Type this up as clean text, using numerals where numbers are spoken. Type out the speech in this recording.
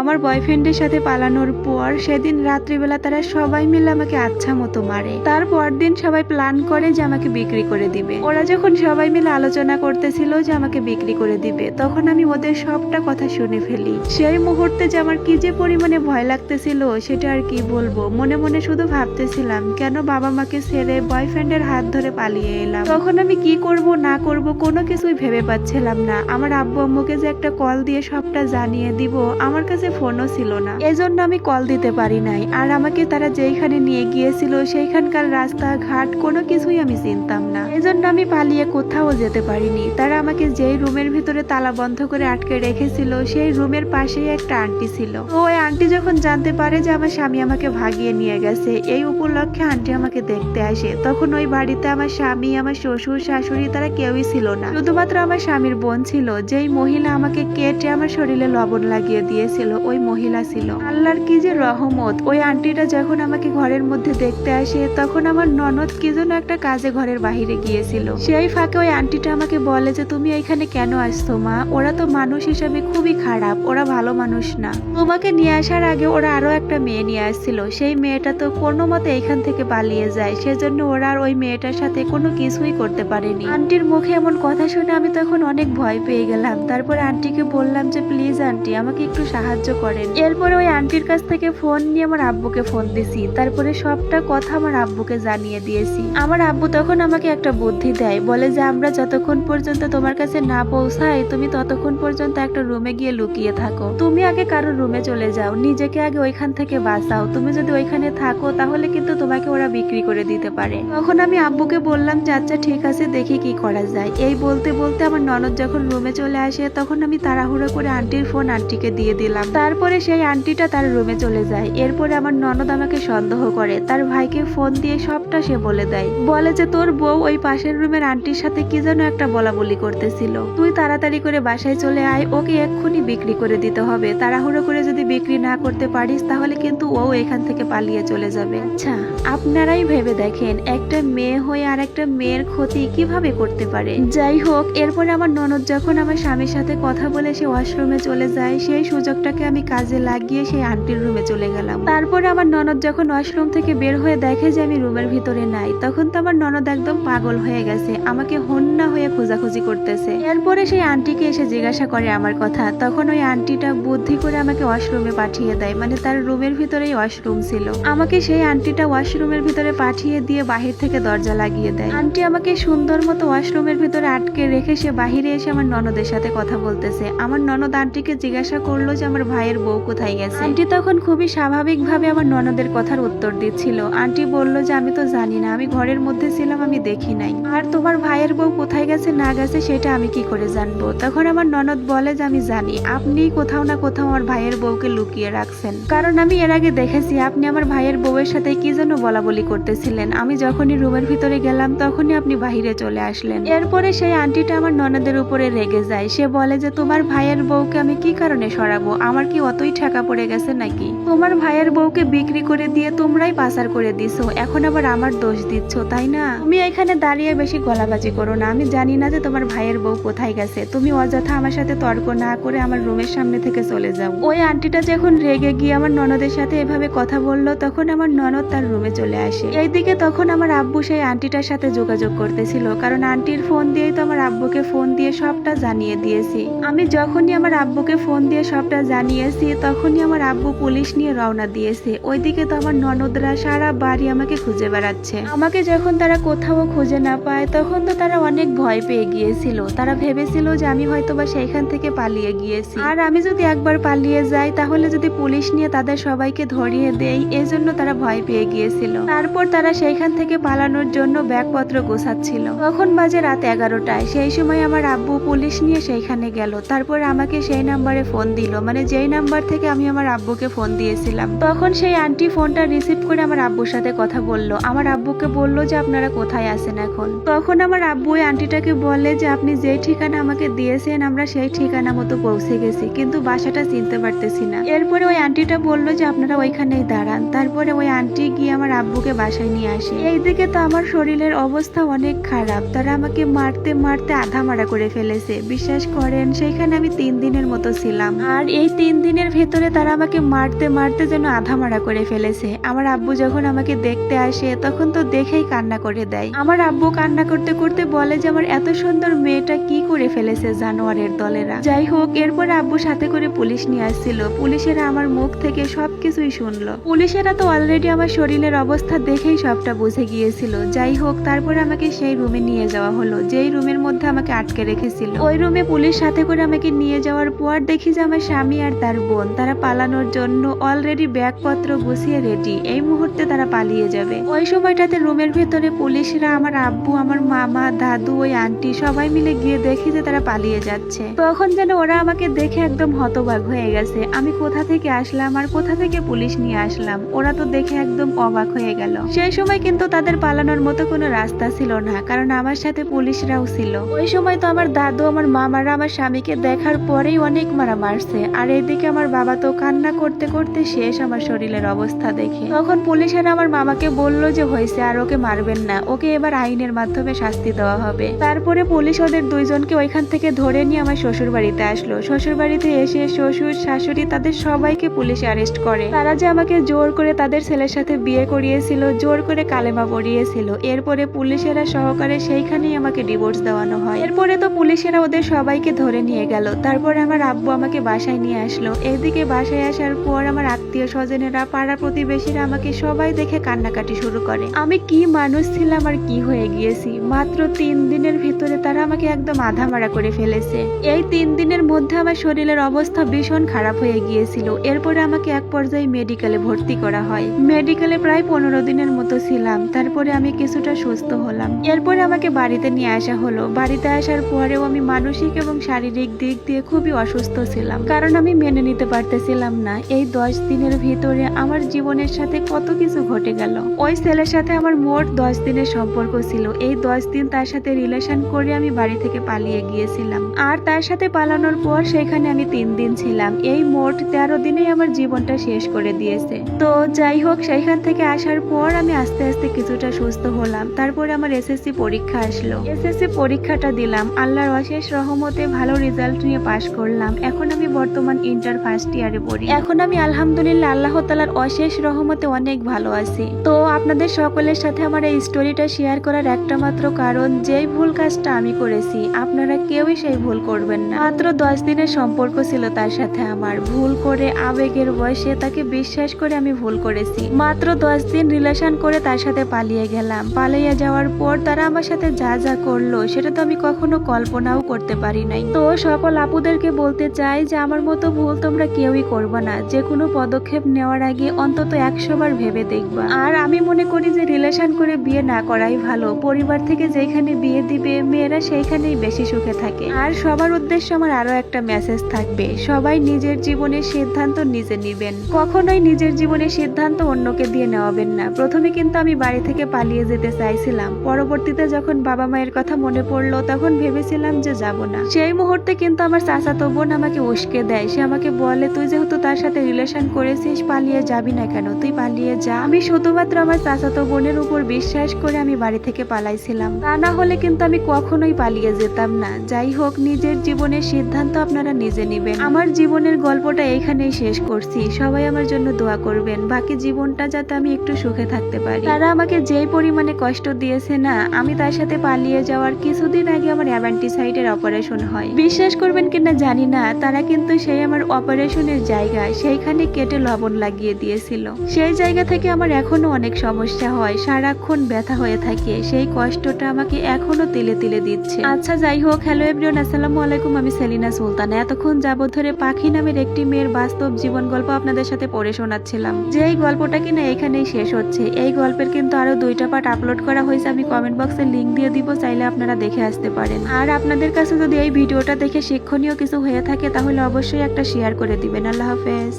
আমার বয়ফ্রেন্ডের সাথে পালানোর পর সেদিন রাত্রিবেলা তারা সবাই মিলে আমাকে আচ্ছা মতো মারে। তারপর দিন সবাই প্ল্যান করে যে আমাকে বিক্রি করে দিবে। ওরা যখন সবাই মিলে আলোচনা করতেছিল যে আমাকে বিক্রি করে দিবে, তখন আমি ওদের সবটা কথা শুনে ফেলি। সেই মুহূর্তে যে আমার কি যে পরিমাণে ভয় লাগতেছিল সেটা আর কি বলবো। মনে মনে শুধু ভাবতেছিলাম কেন বাবা মাকে ছেড়ে বয়ফ্রেন্ডের হাত ধরে পালিয়ে এলাম। তখন আমি কি করব না করব কোনো কিছুই ভেবে পাচ্ছিলাম না। আমার আব্বু আম্মুকে যে একটা কল দিয়ে সবটা জানিয়ে দিব, আমার কাছে ফোনও ছিল না, এজন্য আমি কল দিতে পারি নাই। আর আমাকে তারা যেইখানে নিয়ে গিয়েছিল সেইখানকার রাস্তাঘাট কোনো কিছুই আমি চিনতাম না, এজন্য আমি পালিয়ে কোথাও যেতে পারিনি। তারা আমাকে যেই রুমের ভিতরে তালা বন্ধ করে আটকে রেখেছিল সেই রুমের পাশেই একটা আন্টি ছিল। তো ওই আন্টি যখন জানতে পারে যে আমার স্বামী আমাকে ভাগিয়ে নিয়ে গেছে, এই উপলক্ষে আন্টি আমাকে দেখতে আসে। তখন ওই বাড়িতে আমার স্বামী, আমার শ্বশুর শাশুড়ি তারা কেউই ছিল না, শুধুমাত্র আমার স্বামীর বোন ছিল। যেই মহিলা আমাকে কেটে আমার শরীরে লবণ লাগিয়ে দিয়েছিল ওই মহিলা ছিল। আল্লাহর কি যে রহমত, ওই আন্টিটা যখন আমাকে ঘরের মধ্যে দেখতে আসে তখন আমার ননদ কি যেন একটা কাজে ঘরের বাহিরে গিয়েছিল। সেই ফাঁকে ওই আন্টিটা আমাকে বলে যে তুমি এখানে কেন আসছো মা? ওরা তো মানুষ হিসাবে খুবই খারাপ, ওরা ভালো মানুষ না। তোমাকে নিয়ে আসার আগে ওরা আরো একটা মেয়ে নিয়ে আসছিল, সেই মেয়েটা তো কোনো মতে এখান থেকে পালিয়ে যায়, সেজন্য ওরা আর ওই মেয়েটার সাথে কোনো কিছুই করতে পারেনি। আন্টির মুখে এমন কথা শুনে আমি তখন অনেক ভয় পেয়ে গেলাম। তারপর আন্টিকে বললাম যে প্লিজ আন্টি আমাকে একটু সাহায্য করেন। এরপরে ওই আন্টির কাছ থেকে ফোন নিয়ে আমার আব্বুকে ফোন দিছি। তারপরে সবটা কথা আমার আব্বুকে জানিয়ে দিয়েছি। আমার আব্বু তখন আমাকে একটা বুদ্ধি দেয়, বলে যে আমরা যতক্ষণ পর্যন্ত তোমার কাছে না পৌঁছাই তুমি ততক্ষণ পর্যন্ত একটা রুমে গিয়ে লুকিয়ে থাকো। তুমি আগে কারোর রুমে চলে যাও, নিজেকে আগে ওইখান থেকে বাঁচাও। তুমি যদি ওইখানে থাকো তাহলে কিন্তু তোমাকে ওরা বিক্রি করে দিতে পারে। তখন আমি আব্বুকে বললাম যে আচ্ছা ঠিক আছে, দেখি কি করা যায়। এই বলতে বলতে আমার ননদ যখন রুমে চলে আসে তখন আমি তাড়াহুড়ো করে আন্টির ফোন আন্টিকে দিয়ে দিলাম। তারপরে সেই আন্টিটা তার রুমে চলে যায়। এরপরে আমার ননদ আমাকে সন্দেহ করে, তার ভাইকে ফোন দিয়ে সবটা সে বলে দেয়। বলে যে তোর বউ ওই পাশের রুমের আন্টির সাথে কি যেন একটা বলাবলি করতেছিল, তুই তাড়াতাড়ি করে বাসায় চলে আয়, ওকে এক্ষুনি বিক্রি করে দিতে হবে। তাড়াহুড়ো করে যদি বিক্রি না করতে পারিস তাহলে কিন্তু ও এখান থেকে পালিয়ে চলে যাবে। আচ্ছা আপনারাই ভেবে দেখেন একটা মেয়ে হয়ে আর একটা মেয়ের ক্ষতি কিভাবে করতে পারে। যাই হোক, এরপরে আমার ননদ যখন আমার স্বামীর সাথে কথা বলে সে ওয়াশরুমে চলে যায়, সেই সুযোগটাকে আমি কাজে লাগিয়ে সেই আন্টির রুমে চলে গেলাম। তারপরে আমার ননদ যখন ওয়াশরুম থেকে বের হয়ে দেখে যে আমি রুমের ভিতরে নাই, তখন তো আমার ননদ একদম পাগল হয়ে গেছে, আমাকে হন্যা হয়ে খোঁজাখুঁজি করতেছে। এরপরে সেই আন্টিকে এসে জিজ্ঞাসা করে আমার কথা। তখন ওই আন্টিটা বুদ্ধি করে আমাকে ওয়াশরুমে পাঠিয়ে দেয়, মানে তার রুমের ভিতরেই ওয়াশরুম ছিল। আমাকে সেই আন্টিটা ওয়াশরুমের ভিতরে পাঠিয়ে দিয়ে বাহির থেকে দরজা লাগিয়ে দেয়। আন্টি আমাকে সুন্দর মতো ওয়াশরুমের ভিতরে আটকে রেখে সে বাহিরে এসে আমার ননদের সাথে কথা বলতেছে। আমার ননদ আন্টিকে জিজ্ঞাসা করলো যে আমার ভাইয়ের বউ কোথায় গেছে। আন্টি তখন খুবই স্বাভাবিকভাবে আমার ননদের কথার উত্তর দিচ্ছিল। আন্টি বলল যে আমি তো জানি না, আমি ঘরের মধ্যে ছিলাম, আমি দেখি নাই। আর তোমার ভাইয়ের বউ কোথায় গেছে না গেছে সেটা আমি কি করে জানবো? তখন আমার ননদ বলে যে আমি জানি, আপনি কোথাও না কোথাও আমার ভাইয়ের বউকে লুকিয়ে রাখছেন, কারণ আমি এর আগে দেখেছি আপনি আমার ভাইয়ের বউয়ের সাথে কি যেন বলাবলি করতেছিলেন। আমি যখনই রুমের ভিতরে গেলাম তখনই আপনি বাহিরে চলে আসলেন। এরপরে সেই আন্টিটা আমার ননদের উপরে রেগে যায়। সে বলে যে তোমার ভাইয়ের বউকে আমি কি কারণে সরাবো? আমার কি অতই ঠেকা পড়ে গেছে নাকি? তোমার ভাইয়ের বউকে বিক্রি করে দিয়ে তোমরাই পাচার করে দিছো, এখন আবার আমার দোষ দিচ্ছ, তাই না? তুমি এখানে দাঁড়িয়ে বেশি গলাবাজি করো না, আমি জানি না যে তোমার ভাইয়ের বউ কোথায় গেছে। তুমি অযথা আমার সাথে তর্ক না করে আমার রুমের সামনে থেকে চলে যাও। ওই আন্টিটা যখন রেগে গিয়ে আমার ননদের সাথে এভাবে কথা বললো তখন আমার ননদ তার রুমে চলে আসে। এইদিকে তখন আমার আব্বু সেই আন্টিটার সাথে যোগাযোগ করতেছিল, কারণ আন্টির ফোন দিয়েই তো আমার আব্বুকে ফোন দিয়ে সবটা জানিয়ে দিয়েছি। আমি যখনই আমার আব্বুকে ফোন দিয়ে সবটা জানিয়েছি তখনই আমার আব্বু পুলিশ নিয়ে রওনা দিয়েছে। ওইদিকে তো আমার ননদরা সারা বাড়ি আমাকে খুঁজে বেড়াচ্ছে। আমাকে যখন তারা কোথাও খুঁজে না পায় তখন তো তারা অনেক ভয় পেয়ে গিয়েছিল। তারা ভেবেছিল যে আমি হয়তোবা সেইখান থেকে পালিয়ে গিয়েছি, আর আমি যদি একবার পালিয়ে যাই তাহলে যদি পুলিশ নিয়ে তাদের সবাইকে ধরিয়ে দেয়, এজন্য তারা ভয় পেয়ে গিয়েছিল। তারপর তারা সেইখান থেকে পালানোর জন্য ব্যাগপত্র গোছাচ্ছিল। তখন বাজে রাত 11টায়। সেই সময় আমার আব্বু পুলিশ নিয়ে সেইখানে গেল। তারপর আমাকে সেই নাম্বারে ফোন দিল, মানে যেই নাম্বার থেকে আমি আমার আব্বুকে ফোন দিয়েছিলাম। তখন সেই আন্টি ফোনটা রিসিভ করে আমার আব্বুর সাথে কথা বললো। আমার আব্বুকে বলল যে আপনারা কোথায় আছেন এখন। তখন আমার আব্বু ওই আন্টিটাকে বলে যে আপনি যেই ঠিকানা আমাকে দিয়েছেন আমরা সেই ঠিকানা মতো পৌঁছে গেছি, কিন্তু বাসাটা চিনতে পারতেছি না। এরপরে ওই আন্টিটা বলল যে আপনারা ওইখানেই দাঁড়ান। তারপরে ওই আন্টি গিয়ে আমার আব্বুকে বাসায় নিয়ে আসে। এইদিকে তো আমার শরীরের অবস্থা অনেক খারাপ, তারা আমাকে মারতে মারতে আধা মারা করে ফেলেছে। বিশ্বাস করেন সেইখানে আমি 3 দিনের মতো ছিলাম, আর এই 3 দিনের ভেতরে তারা আমাকে মারতে মারতে যেন আধা মারা করে ফেলেছে। আমার আব্বু যখন আমাকে দেখতে আসে তখন তো দেখেই কান্না করে দেয়। আমার আব্বু কান্না করতে করতে বলে যে আমার এত সুন্দর মেয়েটা কি করে ফেলেছে জানোয়ারের দলেরা। যাই হোক, এরপর আব্বু সাথে করে পুলিশ নিয়ে আসছিল। পুলিশেরা আমার মুখ থেকে সবকিছুই শুনলো। পুলিশেরা তো অলরেডি আমার শরীরের অবস্থা দেখেই সবটা বুঝে গিয়েছিল। যাই হোক, তারপরে আমাকে সেই রুমে নিয়ে যাওয়া হলো যেই রুমের মধ্যে আমাকে আটকে রেখেছিল। ওই রুমে পুলিশ সাথে করে আমাকে নিয়ে যাওয়ার পর দেখি যে আমার স্বামী আর তার বোন তারা পালানোর জন্য অলরেডি ব্যাগপত্র গুছিয়ে রেডি। এই মুহূর্তে তারা পালিয়ে যাবে। ওই সময়টাতে রুমের ভেতরে পুলিশরা আমার আব্বু, আমার মামা, দাদু, ওই আন্টি সবাই মিলে গিয়ে দেখি যে তারা পালিয়ে যাচ্ছে। তখন যেন ওরা আমাকে দেখে একদম হতবাক হয়ে গেছে। আমি কোথা থেকে আসলাম আর কোথা থেকে পুলিশ নিয়ে আসলাম, ওরা তো দেখে একদম অবাক হয়ে গেল। সেই সময় কিন্তু তাদের পালানোর মতো কোনো রাস্তা ছিল না, কারণ আমার সাথে পুলিশরাও ছিল। ওই সময় তো আমার দাদু, আমার মামারা আমার স্বামীকে দেখার পরেই অনেক মারা মারছে। আর এদিকে আমার বাবা তো কান্না করতে করতে শেষ আমার শরীরের অবস্থা দেখে। তখন পুলিশেরা আমার মামাকে বলল যে হয়েছে, আর ওকে মারবেন না, ওকে এবার আইনের মাধ্যমে শাস্তি দেওয়া হবে। তারপরে পুলিশ ওদের দুইজনকে ওইখান থেকে ধরে নিয়ে আমার শ্বশুর বাড়িতে আসলো। শ্বশুর বাড়িতে এসে শ্বশুর, শাশুড়ি তাদের সবাইকে পুলিশ অ্যারেস্ট করে। তারা যে আমাকে জোর করে তাদের ছেলের সাথে বিয়ে করিয়েছিল, জোর করে কালেমা পড়িয়েছিল। এরপরে পুলিশেরা সহকারে সেইখানেই আমাকে ডিভোর্স দেওয়ানো হয়। এরপরে তো পুলিশেরা ওদের সবাইকে ধরে নিয়ে গেল। তারপরে আমার আব্বু আমাকে বাসায় নিয়ে আসলো। এদিকে বাসায় আসার পর আমার আত্মীয় স্বজনেরা, পাড়া প্রতিবেশীরা আমাকে সবাই দেখে কান্নাকাটি শুরু করে। আমি কি মানুষ ছিলাম আর কি হয়ে গিয়েছি। মাত্র 3 দিনের ভিতরে তারা আমাকে একদম আধা মারা করে ফেলেছে। এই 3 দিনের মধ্যে আমার শরীরের অবস্থা ভীষণ খারাপ হয়ে গিয়েছিল। এরপরে আমাকে এক পর্যায়ে মেডিকেলে ভর্তি করা হয়। মেডিকেলে প্রায় 15 দিনের মতো ছিলাম। তারপরে আমি কিছুটা সুস্থ হলাম। এরপরে আমাকে বাড়িতে নিয়ে আসা হলো। বাড়িতে আসার পরেও আমি মানসিক এবং শারীরিক দিক দিয়ে খুবই অসুস্থ ছিলাম, কারণ আমি মেনে নিতে পারতেছিলাম না এই 10 দিনের ভিতরে আমার জীবনের সাথে কত কিছু ঘটে গেল। ওই ছেলের সাথে আমার মোট 10 দিনের সম্পর্ক ছিল। এই 10 দিন তার সাথে রিলেশন করে আমি বাড়ি থেকে পালিয়ে গিয়েছিলাম। আর তার সাথে পালানোর পর সেখানে আমি 3 দিন ছিলাম। এই মোট 13 দিনেই আমার জীবনটা শেষ করে দিয়েছে। তো যাই হোক, সেইখান থেকে আসার পর আমি আস্তে আস্তে কিছুটা সুস্থ হলাম। তারপরে আমার এসএসসি পরীক্ষা আসলো। এসএসসি পরীক্ষাটা দিলাম। আল্লাহর অশেষ রহমতে ভালো রেজাল্ট নিয়ে পাশ করলাম। এখন আমি বর্তমান ইন্টার ফার্স্ট ইয়ারে পড়ি। এখন আমি আলহামদুলিল্লাহ আল্লাহ তাআলার অশেষ রহমতে অনেক ভালো আছি। তো আপনাদের সকলের সাথে আমার এই স্টোরিটা শেয়ার করার একটা মাত্র কারণ, যেই ভুল কাজটা আমি করেছি আপনারা কেউই সেই ভুল করবেন না। মাত্র 10 দিনের সম্পর্ক ছিল তার সাথে আমার। ভুল করে আবেগের বয়সে তাকে বিশ্বাস করে আমি ভুল করেছি। মাত্র 10 দিন রিলেশন করে তার সাথে পালিয়ে গেলাম। পালিয়ে যাওয়ার পর তারা আমার সাথে যা যা করলো সেটা তো আমি কখনো কল্পনাও করতে পারি নাই। তো সকল আপুদেরকে বলতে চাই যে আমার মতো ভুল তোমরা কেউই করবে না। যে কোনো পদক্ষেপ নেওয়ার আগে অন্তত 100 বার ভেবে দেখবা। আর আমি মনে করি যে রিলেশন করে বিয়ে না করাই ভালো। পরিবার থেকে যেখানে বিয়ে দিবে মেয়েরা সেইখানেই বেশি সুখে থাকে। আর সবার উদ্দেশ্য আমার আরো একটা মেসেজ থাকবে, সবাই নিজের জীবনের সিদ্ধান্ত নিজে নিবেন। কখনোই নিজের জীবনের সিদ্ধান্ত অন্যকে দিয়ে নেওয়াবেন না। প্রথমে কিন্তু আমি বাড়ি থেকে পালিয়ে যেতে চাইছিলাম। পরবর্তীতে যখন বাবা মায়ের কথা মনে পড়লো তখন ভেবেছিলাম যে যাব না। সেই মুহূর্তে কিন্তু আমার চাচাতো বোন আমাকে উস্কে দেয়। সে আমাকে বলে, তুই যেহেতু তার সাথে রিলেশন করেছিস পালিয়ে যাবি না কেন, তুই পালিয়ে যা। আমি শুধুমাত্র আমার চাচাতো বোনের উপর বিশ্বাস করে আমি বাড়ি থেকে পালাইছিলাম। তা না হলে কিন্তু আমি কখনোই পালিয়ে যেতাম না। যাই হোক, নিজের জীবনের সিদ্ধান্ত আপনারা নিজে নেবেন। আমার জীবনের গল্পটা এইখানেই শেষ করছি। সবাই আমার জন্য দোয়া করবেন, বাকি জীবনটা যাতে আমি একটু সুখে থাকতে পারি। তারা আমাকে যেই পরিমাণে কষ্ট দিয়েছে না, আমি তার সাথে পালিয়ে যাওয়ার কিছুদিন আগে আমার অ্যাবান্টিসাইডের অপারেশন হয়। বিশ্বাস করবেন কিনা জানি না, তারা কিন্তু সেই আমার অপারেশনের জায়গা সেইখানে কেটে লবণ লাগিয়ে দিয়েছিল। সেই জায়গা থেকে আমার এখনো অনেক সমস্যা হয়, সারাক্ষণ ব্যথা হয়ে থাকে। সেই কষ্টটা আমাকে এখনো তিলে তিলে দিচ্ছে। আচ্ছা যাই হোক, হ্যালো এভরিওয়ান, আসসালামু আলাইকুম। আমি সেলিনা সুলতানা। এতক্ষণ যাবত ধরে পাখি নামের একটি মেয়ের বাস্তব জীবন গল্প আপনাদের সাথে পড়ে শোনাচ্ছিলাম। যে এই গল্পটা কিনা এখানেই শেষ হচ্ছে। এই গল্পের কিন্তু আরো 2টা পার্ট আপলোড করা হয়েছে। আমি কমেন্ট বক্সে লিংক দিয়ে দিব, চাইলে আপনারা দেখে আসতে পারেন। আর আপনাদের কাছে যদি এই ভিডিওটা দেখে শিক্ষণীয় কিছু হয়ে থাকে তাহলে অবশ্যই একটা শেয়ার করে দিবেন। আল্লাহ হাফেজ।